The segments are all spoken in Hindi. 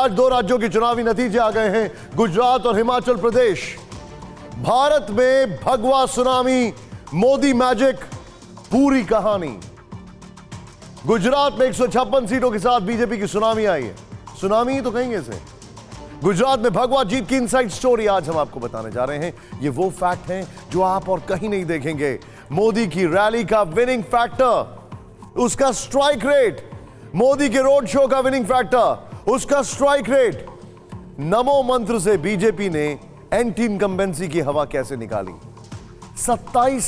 आज दो राज्यों के चुनावी नतीजे आ गए हैं, गुजरात और हिमाचल प्रदेश। भारत में भगवा सुनामी, मोदी मैजिक, पूरी कहानी। गुजरात में 156 सीटों के साथ बीजेपी की सुनामी आई है। सुनामी ही तो कहेंगे इसे। गुजरात में भगवा जीत की इनसाइड स्टोरी आज हम आपको बताने जा रहे हैं। ये वो फैक्ट हैं जो आप और कहीं नहीं देखेंगे। मोदी की रैली का विनिंग फैक्टर, उसका स्ट्राइक रेट, मोदी के रोड शो का विनिंग फैक्टर, उसका स्ट्राइक रेट। नमो मंत्र से बीजेपी ने एंटी इनकम्बेंसी की हवा कैसे निकाली। 27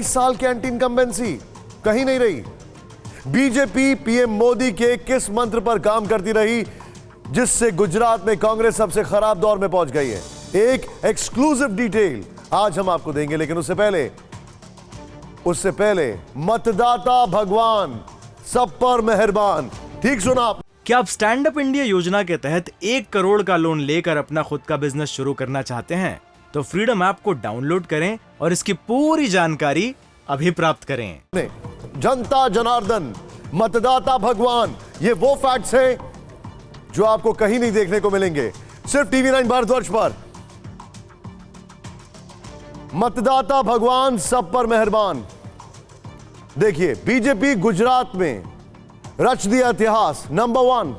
साल की एंटी इनकम्बेंसी कहीं नहीं रही। बीजेपी पीएम मोदी के किस मंत्र पर काम करती रही जिससे गुजरात में कांग्रेस सबसे खराब दौर में पहुंच गई है। एक एक्सक्लूसिव डिटेल आज हम आपको देंगे, लेकिन उससे पहले मतदाता भगवान सब पर मेहरबान। ठीक सुना आप। क्या आप स्टैंड अप इंडिया योजना के तहत 1 करोड़ का लोन लेकर अपना खुद का बिजनेस शुरू करना चाहते हैं? तो फ्रीडम ऐप को डाउनलोड करें और इसकी पूरी जानकारी अभी प्राप्त करें। जनता जनार्दन, मतदाता भगवान, ये वो फैक्ट्स हैं जो आपको कहीं नहीं देखने को मिलेंगे, सिर्फ टीवी9 भारतवर्ष पर। मतदाता भगवान सब पर मेहरबान। देखिए, बीजेपी गुजरात में रच दिया इतिहास। नंबर 1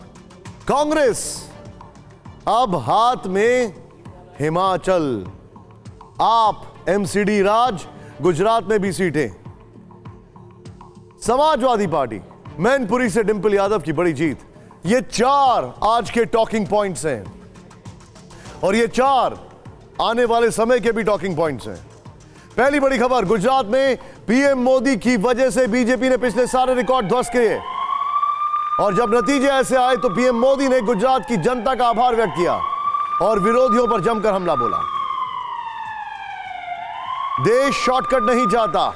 कांग्रेस, अब हाथ में हिमाचल, आप एमसीडी राज, गुजरात में भी सीटें। समाजवादी पार्टी, मैनपुरी से डिंपल यादव की बड़ी जीत। ये 4 आज के टॉकिंग पॉइंट्स हैं और ये 4 आने वाले समय के भी टॉकिंग पॉइंट्स हैं। पहली बड़ी खबर, गुजरात में पीएम मोदी की वजह से बीजेपी ने पिछले सारे रिकॉर्ड ध्वस्त किए और जब नतीजे ऐसे आए तो पीएम मोदी ने गुजरात की जनता का आभार व्यक्त किया और विरोधियों पर जमकर हमला बोला। देश शॉर्टकट नहीं चाहता।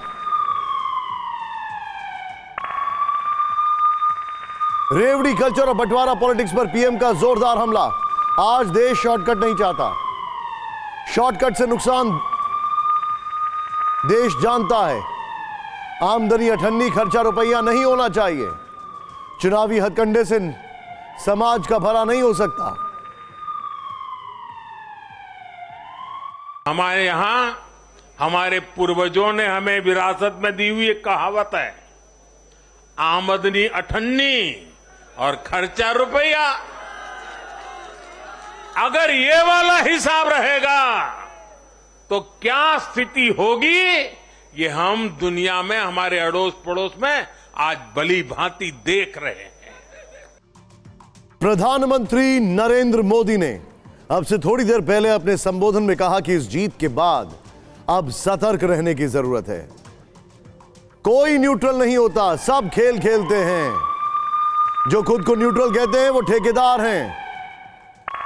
रेवड़ी कल्चर और बंटवारा पॉलिटिक्स पर पीएम का जोरदार हमला। आज देश शॉर्टकट नहीं चाहता। शॉर्टकट से नुकसान देश जानता है। आमदनी अठन्नी, खर्चा रुपया नहीं होना चाहिए। चुनावी हथकंडे से समाज का भला नहीं हो सकता। हमारे यहां हमारे पूर्वजों ने हमें विरासत में दी हुई एक कहावत है, आमदनी अठन्नी और खर्चा रुपया। अगर ये वाला हिसाब रहेगा तो क्या स्थिति होगी, ये हम दुनिया में हमारे अड़ोस पड़ोस में आज भली भांति देख रहे हैं। प्रधानमंत्री नरेंद्र मोदी ने अब से थोड़ी देर पहले अपने संबोधन में कहा कि इस जीत के बाद अब सतर्क रहने की जरूरत है। कोई न्यूट्रल नहीं होता, सब खेल खेलते हैं। जो खुद को न्यूट्रल कहते हैं वो ठेकेदार हैं।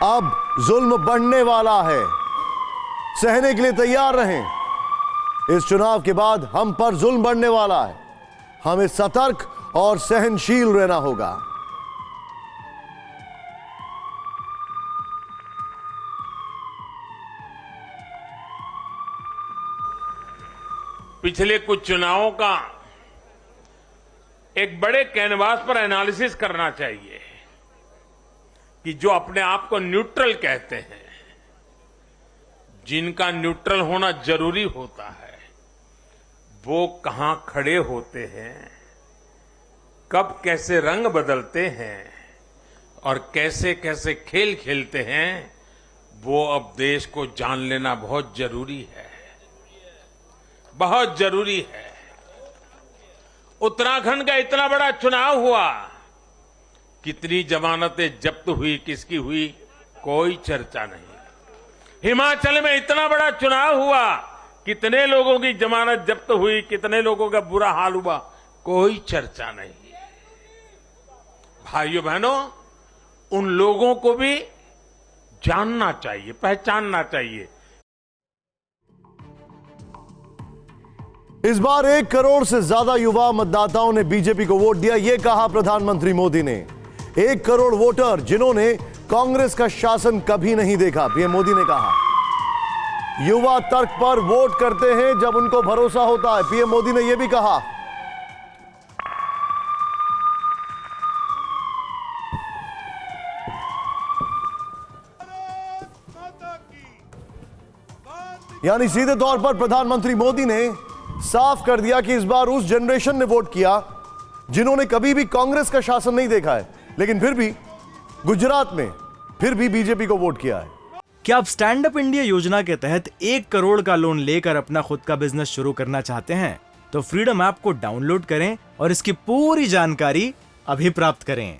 अब जुल्म बढ़ने वाला है, सहने के लिए तैयार रहें। इस चुनाव के बाद हम पर जुल्म बढ़ने वाला है, हमें सतर्क और सहनशील रहना होगा। पिछले कुछ चुनावों का एक बड़े कैनवास पर एनालिसिस करना चाहिए कि जो अपने आप को न्यूट्रल कहते हैं, जिनका न्यूट्रल होना जरूरी होता है, वो कहां खड़े होते हैं, कब कैसे रंग बदलते हैं और कैसे कैसे खेल खेलते हैं, वो अब देश को जान लेना बहुत जरूरी है, बहुत जरूरी है। उत्तराखंड का इतना बड़ा चुनाव हुआ, कितनी जमानतें जब्त हुई, किसकी हुई, कोई चर्चा नहीं। हिमाचल में इतना बड़ा चुनाव हुआ, कितने लोगों की जमानत जब्त हुई, कितने लोगों का बुरा हाल हुआ, कोई चर्चा नहीं। भाइयों बहनों, उन लोगों को भी जानना चाहिए, पहचानना चाहिए। इस बार 1 करोड़ से ज्यादा युवा मतदाताओं ने बीजेपी को वोट दिया, यह कहा प्रधानमंत्री मोदी ने। 1 करोड़ वोटर जिन्होंने कांग्रेस का शासन कभी नहीं देखा, पीएम मोदी ने कहा। युवा तर्क पर वोट करते हैं जब उनको भरोसा होता है, पीएम मोदी ने यह भी कहा। यानी सीधे तौर पर प्रधानमंत्री मोदी ने साफ कर दिया कि इस बार उस जनरेशन ने वोट किया जिन्होंने कभी भी कांग्रेस का शासन नहीं देखा है, लेकिन फिर भी गुजरात में फिर भी बीजेपी को वोट किया है। क्या आप स्टैंड अप इंडिया योजना के तहत 1 करोड़ का लोन लेकर अपना खुद का बिजनेस शुरू करना चाहते हैं? तो फ्रीडम ऐप को डाउनलोड करें और इसकी पूरी जानकारी अभी प्राप्त करें।